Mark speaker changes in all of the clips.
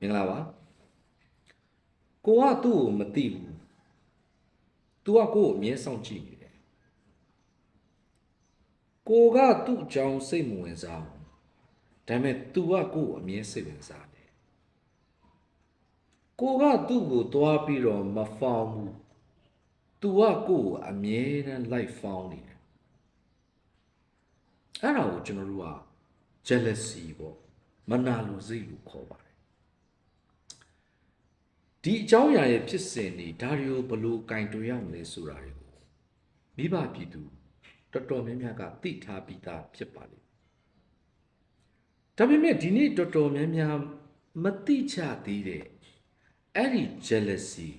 Speaker 1: မင်္ဂလာပါကိုကသူ့ကိုမသိဘူး तू ကကို့ကိုအမြဲစောင့်ကြည့်နေတယ်ကိုကသူ့အကြောင်းစိတ်မဝင်စားဘူးဒါပေမဲ့ तू ကကို့ကိုအမြဲစိတ်ဝင်စားတယ်ကိုကသူ့ကိုသွားပြီးတော့မဖောင်းဘူး तू ကကို့ကိုအမြဲတမ်းလိုက်ဖောင်းနေတယ်အဲ့ဒါကိုကျွန်တော်တို့က jealousy ပေါ့မနာလိုစိတ်လို့ခေါ်ပါတယ်ဒီအကြောင်းအရာရဲ့ဖြစ်စဉ်တွေဒါတွေကိုဘလို့ကင်တွယ်ရမလဲဆိုတာတွေကိုမိဘပြည်သူတော်တော်များများကသိထားပြီးသားဖြစ်ပါလိမ့်ဒါပေမဲ့ဒီနေ့တော်တော်များများမသိချသေးတဲ့အဲ့ဒီ jealousy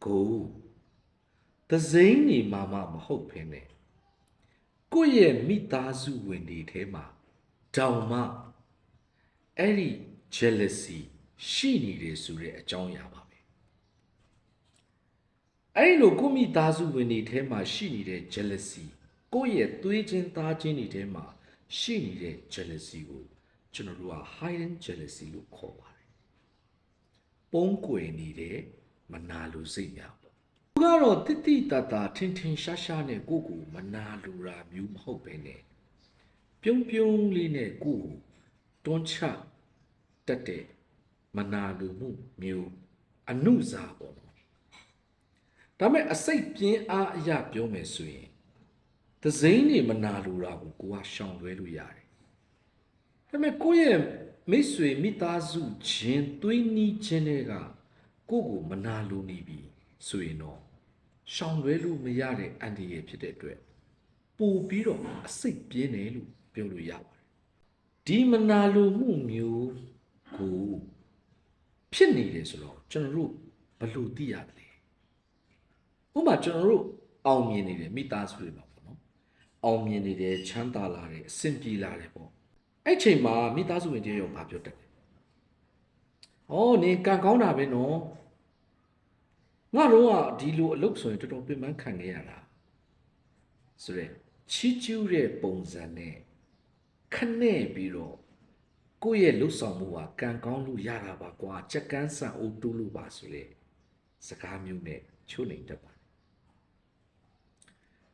Speaker 1: ကိုသစိမ်းနေမှာမဟုတ်ဖ ೇನೆ ကိုယ့်ရဲ့မိသားစုဝင်တွေထဲမှာတောင်မှအဲ့ဒီ jealousy ရှိနေတယ်ဆိုတဲ့အကြောင်းအရာပါပဲအဲ့လိုကိုမိသားစုဝင်တွေထဲမှာရှိနေတဲ့ jealousy ကိုယ့်ရဲ့သွေးချင်းသားချင်းတွေထဲမှာရှိနေတဲ့ jealousy ကိုကျွန်တော်တို့က hidden jealousy လို့ခေါ်ပါတယ်ပုံးကွယ်နေတဲ့မနာလိုစိတ်များပေါ့သူကတော့တိတိတတ်တာထင်ထင်ရှားရှားနဲ့ကိုယ့်ကိုမနာလိုတာမျိုးမဟုတ်ပဲနဲ့ပြုံးပြုံးလေးနဲ့ကိုယ့်ကိုတွန်းချတတ်တဲ့မနာလိုမှုမျိုးအနုစားပေါ့နော်ဒါမဲ့အစိတ်ပြင်းအားအရာပြောမယ်ဆိုရင်သစိမ်းနေမနာလိုတာကိုကိုကရှောင်လွဲလို့ရတယ်ဒါမဲ့ကိုယ့်ရဲ့မိတ်ဆွေမိသားစုချင်းသွေးနီးချင်းတွေကကိုကိုမနာလိုနေပြီဆိုရင်တော့ရှောင်လွဲလို့မရတဲ့အန္တရာယ်ဖြစ်တဲ့အတွက်ပို့ပြီးတော့အစိတ်ပြင်းတယ်လို့ပြောလို့ရပါတယ်ဒီမနာလိုမှုမျိုးကိုဖြစ်နေတယ်ဆိုတော့ကျွန်တော်တို့ဘယ်လိုသိရသလဲဥပမာကျွန်တော်တို့အောင်မြင်နေတယ်မိသားစုတွေမှာပေါ့နော်အောင်မြင်နေတယ်ချမ်းသာလာတယ်အဆင်ပြေလာတယ်ပေါ့အဲ့ချိန်မှာမိသားစုဝင်တွေရောဘာပြောတတ်လဲဩနေကံကောင်းတာပဲနော်ငါတို့ကဒီလိုအလုပ်ဆိုရင်တော်တော်ပြင်ပန်းခံနေရတာဆိုရဲချီးကျူးတဲ့ပုံစံနဲ့ခနဲ့ပြီးတော့ကိုယ့်ရဲ့လှုပ်ဆောင်မှုကကံကောင်းလို့ရတာပါကွာချက်ကန်းဆန်အိုးတူးလို့ပါဆိုလေစကားမျိုးနဲ့ချိုးနေတတ်ပါတယ်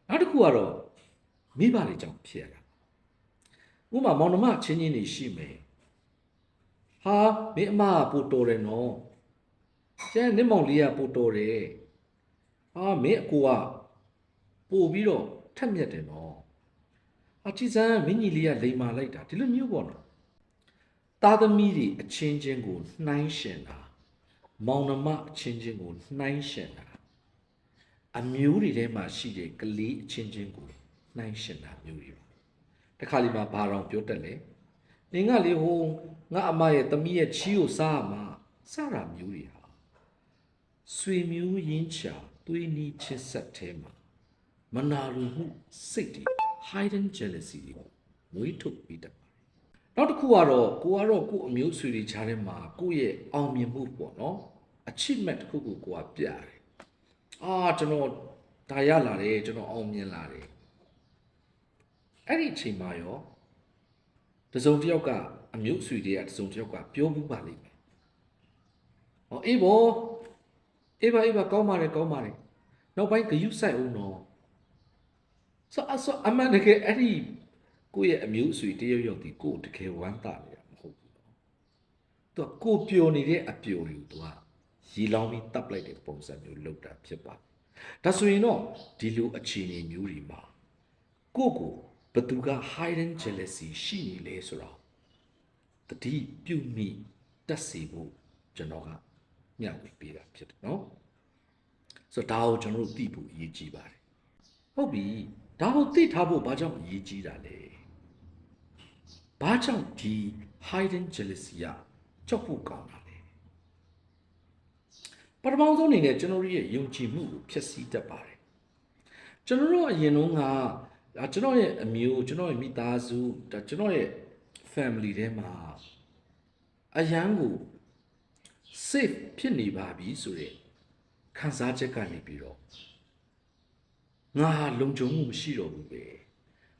Speaker 1: နောက်တစ်ခုကတော့မိဘတွေကြောင့်ဖြစ်ရတာဥပမာမောင်နှမချင်းချင်းတွေရှိမယ်ဟာမင်းအမကပို့တော်တယ်နော်ကျန်နင့်မောင်လေးကပို့တော်တယ်ဟာမင်းအကိုကပို့ပြီးတော့ထက်မြက်တယ်နော်အချီစမ်းမင်းကြီးလေးကလိန်မာလိုက်တာဒီလိုမျိုးပေါ့နော်သားသမီးတွေအချင်းချင်းကိုနှိုင်းရှင်တာမောင်နှမအချင်းချင်းကိုနှိုင်းရှင်တာအမျိုးတွေထဲမှာရှိတဲ့ကလေးအချင်းချင်းကိုနှိုင်းရှင်တာမျိုးတွေပါတခါလီမှာဘာတော်ပြောတတ်လဲနင်ကလေဟိုငါအမရဲ့သမီးရဲ့ချီးကိုစားရမှာစားတာမျိုးတွေဟာဆွေမျိုးရင်းချာသွေးနီးချစ်ဆက်ထဲမှာမနာလိုမှုစိတ်တွေ hidden jealousy တွေကိုမွေးထုတ်ပြီးတတ်နောက်တစ်ခုကတော့ကိုအမျိုးဆွေတွေခြားထဲမှာကိုယ့်ရဲ့အောင်မြင်မှုပေါ့နော် achievement တစ်ခုကိုကိုကပြရတယ်ကျွန်တော်ဒါရလာတယ်ကျွန်တော်အောင်မြင်လာတယ်အဲ့ဒီအချိန်မှာရောတစုံတစ်ယောက်ကအမျိုးဆွေတွေကတစုံတစ်ယောက်ကပြောမှုပါလိမ့်မယ်အေးပါကောင်းပါတယ်နောက်ပိုင်းဂယုစိုက်အောင်တော့ဆိုအမှန်တကယ်အဲ့ဒီကိုယ့်ရဲ့အမျိုးအဆွေတယောက်ဒီကိုယ်တကယ်ဝမ်းသာနေတာမဟုတ်ဘူး။သူကကိုပျော်နေတဲ့အပျော်တွေကိုသူကရီလောင်းပြီးတပ်လိုက်တဲ့ပုံစံမျိုးလုပ်တာဖြစ်ပါတယ်။ဒါဆိုရင်တော့ဒီလိုအခြေအနေမျိုးတွေမှာကိုဘသူက hidden jealousy ရှိနေလဲဆိုတော့တတိပြုမိတက်စီဖို့ကျွန်တော်ကမျှဝေပေးတာဖြစ်တယ်နော်။ဆိုတော့ဒါကိုကျွန်တော်တို့သိဖို့အရေးကြီးပါတယ်။ဟုတ်ပြီ။ဒါကိုသိထားဖို့ဘာကြောင့်အရေးကြီးတာလဲ။ဘာကြောင့်ဒီ hidden jealousy ကကြောက်ဖို့ကောင်းတာလဲပထမဆုံးအနေနဲ့ကျွန်တော်ရဲ့ယုံကြည်မှုကိုဖျက်ဆီးတတ်ပါတယ်ကျွန်တော်တို့အရင်တုန်းကကျွန်တော်ရဲ့အမျိုးကျွန်တော်ရဲ့မိသားစုဒါကျွန်တော်ရဲ့ family ထဲမှာအရန်ကို safe ဖြစ်နေပါပြီဆိုတဲ့ခံစားချက်ကနေပြီးတော့ငါလုံခြုံမှုမရှိတော့ဘူးပဲ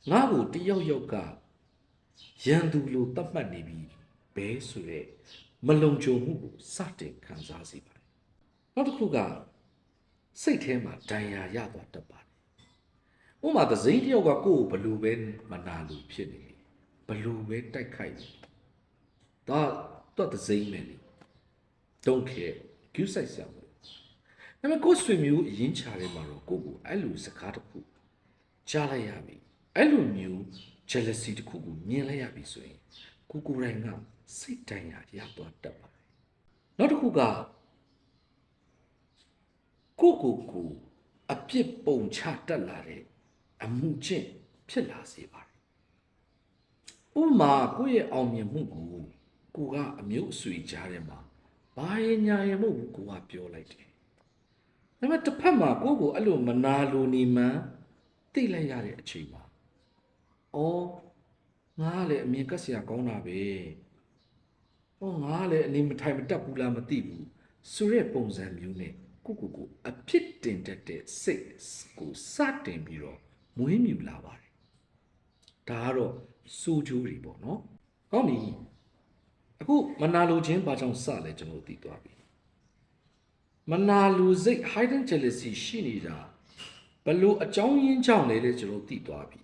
Speaker 1: ငါ့ကိုတယောက်ကရန်သူလိုတတ်မှတ်နေပြီဘဲဆိုတဲ့ မလုံခြုံမှုကိုစတင်ခံစားစေပါတယ်နောက်တစ်ခုကစိတ်ထဲမှာဒဏ်ရာရသွားတတ်ပါတယ်ဥပမာသစိမ်းတယောက်ကကိုယ်ကိုဘလူပဲမနာလို့ဖြစ်နေတယ်ဘလူပဲတိုက်ခိုက်နေဒါတော့သစိမ်းပဲလေ don't care ကျူးဆိုင်ဆရာမလို့ဒါပေမဲ့ကိုယ်ဆွေမျိုးအရင်ချတယ်မှာတော့ကိုကိုအဲ့လိုစကားတစ်ခုကြားလိုက်ရပြီအဲ့လိုမျိုး jealousy တစ်ခုကိုမြင်လိုက်ရပြီဆိုရင်ကိုယ်တိုင်ကစိတ်ဒဏ်ရာရသွားတတ်ပါတယ်နောက်တစ်ခုကကိုအပြစ်ပုံချတက်လာတဲ့အမှုချင်းဖြစ်လာစေပါတယ်ဥပမာကိုယ့်ရဲ့အောင်မြင်မှုကိုကအမျိုးအဆွေကြားထဲမှာဘာရင်ညာရင်မဟုတ်ဘူးကိုကပြောလိုက်တယ်ဒါပေမဲ့တစ်ဖက်မှာကိုအဲ့လိုမနာလိုနေမှန်းသိလိုက်ရတဲ့အချိန်မှာအော်ငါကလည်းအမြင်ကက်စရာကောင်းတာပဲငါကလည်းအနေမထိုင်မတက်ဘူးလားမသိဘူးဆိုတဲ့ပုံစံမျိုးနဲ့ကိုအဖြစ်တင်တတ်တဲ့စိတ်ကိုစတင်ပြီးတော့မွေးမြူလာပါတယ်ဒါကတော့စိုးကျိုးတွေပေါ့နော်ကောင်းပြီအခုမနာလိုခြင်းဘာကြောင့်စလဲကျွန်တော်သိသွားပြီမနာလိုစိတ် hidden jealousy ရှိနေတာဘလို့အကြောင်းရင်းကြောင့်လဲကျွန်တော်သိသွားပြီ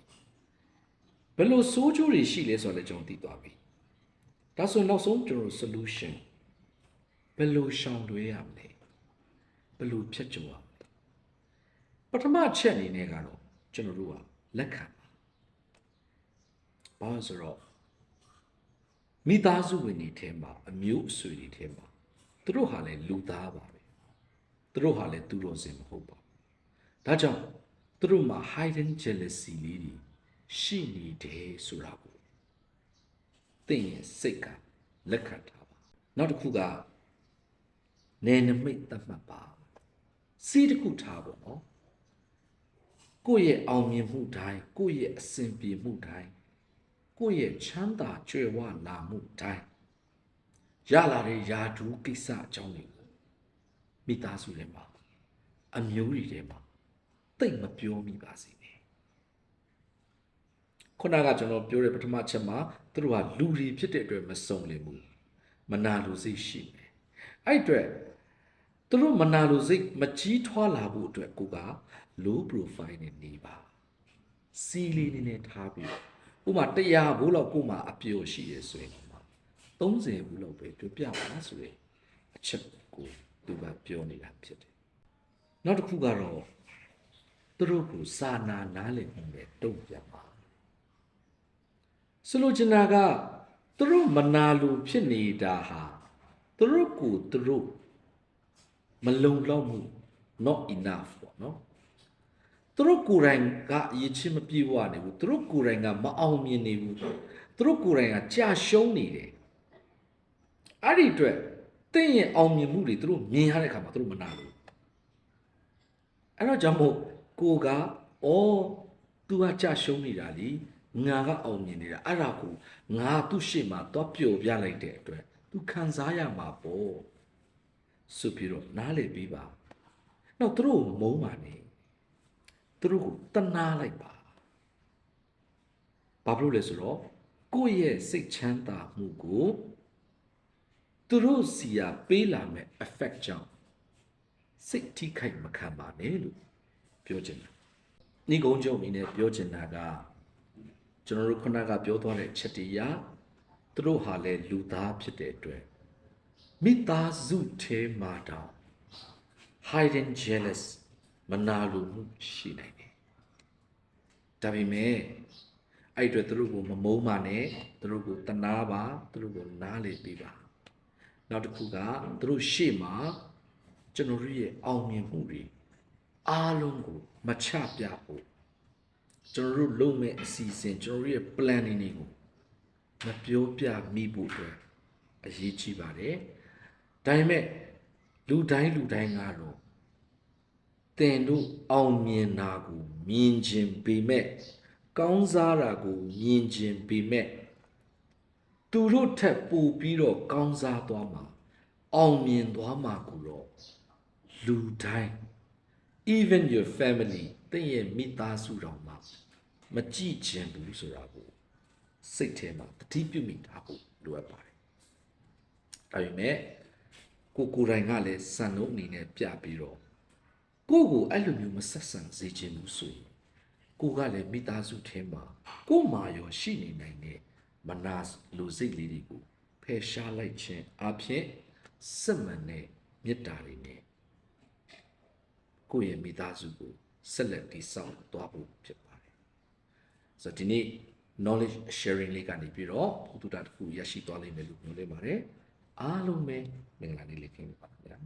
Speaker 1: ဘလို့စိုးကျိုးတွေရှိလဲဆိုတော့လည်းကျွန်တော်သိသွားပြီဒါဆိုနောက်ဆုံးကျွန်တော် solution ဘလို့ရှောင်လွှဲရမလဲဘလို့ဖြတ်ကျော်ရမလဲပထမချက်အနေနဲ့ကတော့ကျွန်တော်တို့ကလက်ခံပါဘာလို့ဆိုတော့မိသားစုဝင်တွေထဲမှာအမျိုးအဆွေတွေထဲမှာသူတို့ဟာလည်းလူသားပါပဲသူတို့ဟာလည်းသူတော်စင်မဟုတ်ပါဘူးဒါကြောင့်သူတို့မှာ hidden jealousy လေးတွေရှိနေတယ်ဆိုတာကိုသိရင်စိတ်ကလက်ခံထားပါနောက်တစ်ခုကနယ်နိမိတ်သတ်မှတ်ပါစီးတစ်ခုထားပေါ့နော်ကိုယ့်ရဲ့အောင်မြင်မှုတိုင်းကိုယ့်ရဲ့အစဉ်ပြေမှုတိုင်းကိုယ့်ရဲ့ချမ်းသာကြွယ်ဝလာမှုတိုင်းရလာတဲ့ယာဒူးကိစ္စအကြောင်းတွေကိုမိသားစုထဲမှာအမျိုးတွေထဲမှာသိမပြောမိပါစေနဲ့ခုနကကျွန်တော်ပြောတဲ့ပထမချက်မှာသူတို့ဟာလူတွေဖြစ်တဲ့အတွက်မစုံလင်ဘူးမနာလိုစိတ်ရှိတယ်အဲ့အတွက်သူတို့မနာလိုစိတ်မကြီးထွားလာဖို့အတွက်ကိုက low profile နဲ့နေပါစီးလေးနဲ့ထားပြီးဥပမာ100ဘူးလောက်ကိုမှအပျော်ရှိရဆိုရင်30ဘူးလောက်ပဲပြောပြပါဆိုရင်အချက်ကိုသူကပြောနေတာဖြစ်တယ်နောက်တစ်ခုကတော့သူတို့ကိုစာနားလည်မှုနဲ့တုံ့ပြန်ပါဆိုလိုချင်တာကသူတို့မနာလိုဖြစ်နေတာဟာသူတို့ကိုသူတို့မလုံလောက်မှု not enough ပေါ့နော်သူတို့ကိုယ်တိုင်ကအရေးချင်းမပြေဝနေဘူးသူတို့ကိုယ်တိုင်ကမအောင်မြင်နေဘူးသူတို့ကိုယ်တိုင်ကကြာရှုံးနေတယ်အဲ့ဒီအတွက်တင့်ရဲ့အောင်မြင်မှုတွေသူတို့မြင်ရတဲ့အခါမှာသူတို့မနာဘူးအဲ့တော့ကြောင့်မို့ကိုကသူကကြာရှုံးနေတာလीငါကအောင်မြင်နေတာအဲ့ဒါကိုငါသူ့ရှေ့မှာတော့ပျော်ပြလိုက်တဲ့အတွက်သူခံစားရမှာပေါ့ဆိုပြီးတော့နားလေပြီးပါနောက်သူတို့မုန်းပါနဲ့သူတို့ကိုတနာလိုက်ပါဘာဖြစ်လို့လဲဆိုတော့ကိုယ့်ရဲ့စိတ်ချမ်းသာမှုကိုသူတို့စီယာပေးလာမဲ့ effect ကြောင့်စိတ်ထိခိုက်မခံပါနဲ့လို့ပြောချင်တယ်ညီကုန်းချုပ်အနေနဲ့ပြောချင်တာကကျွန်တော်တို့ခုနကပြောသွားတဲ့ချက်တရားသူတို့ဟာလည်းလူသားဖြစ်တဲ့အတွက်မိသားစုထဲမှာတောင် hidden jealous မနာလိုမှုရှိနိုင်တယ်ဒါပေမဲ့အဲ့အတွက်သူတို့ကိုမမုန်းပါနဲ့သူတို့ကိုတနာပါသူတို့ကိုနားလေပေးပါနောက်တစ်ခုကသူတို့ရှေ့မှာကျွန်တော်တို့ရဲ့အောင်မြင်မှုတွေအားလုံးကိုမချပြဖို့ကျွန်တော်တို့လုပ်မဲ့အစီအစဉ်ကျွန်တော်တို့ရဲ့ plan တွေကိုမပြောပြမိဖို့အတွက်အရေးကြီးပါတယ်ဒါပေမဲ့လူတိုင်းကတော့တင်တို့အောင်မြင်တာကိုမြင်ခြင်းပေမဲ့ကောင်းစားတာကိုမြင်ခြင်းပေမဲ့သူတို့ထက်ပိုပြီးတော့ကောင်းစားသွားမှာအောင်မြင်သွားမှာကိုတော့လူတိုင်း even your family တဲ့ရဲ့မိသားစုတော်မှာမကြည့်ချင်ဘူးဆိုတာကိုစိတ်ထဲမှာတတိပြုမိထားဖို့လိုအပ်ပါတယ် ဒါပေမဲ့ကိုယ်တိုင်ကလည်းစံနှုန်းအနေနဲ့ပြပြီးတော့ကိုအဲ့လိုမျိုးမဆက်ဆံစေချင်ဘူးဆိုရင်ကိုကလည်းမိသားစုထဲမှာကိုမာရောရှိနေနိုင်တဲ့မနာလူစိတ်လေးတွေကိုဖယ်ရှားလိုက်ခြင်းအဖြစ်စစ်မှန်တဲ့မေတ္တာတွေနဲ့ကိုယ့်ရဲ့မိသားစုကိုဆက်လက်တည်ဆောက်သွားဖို့ဖြစ်ပါတယ်ဆိုတော့ဒီနေ့ knowledge sharing လေးကနေပြီးတော့ဘုဒ္ဓတာတစ်ခုရရှိသွားလိမ့်မယ်လို့ပြောလိုက်ပါတယ်အားလုံးပဲမင်္ဂလာနေ့လေးခင်ဗျာ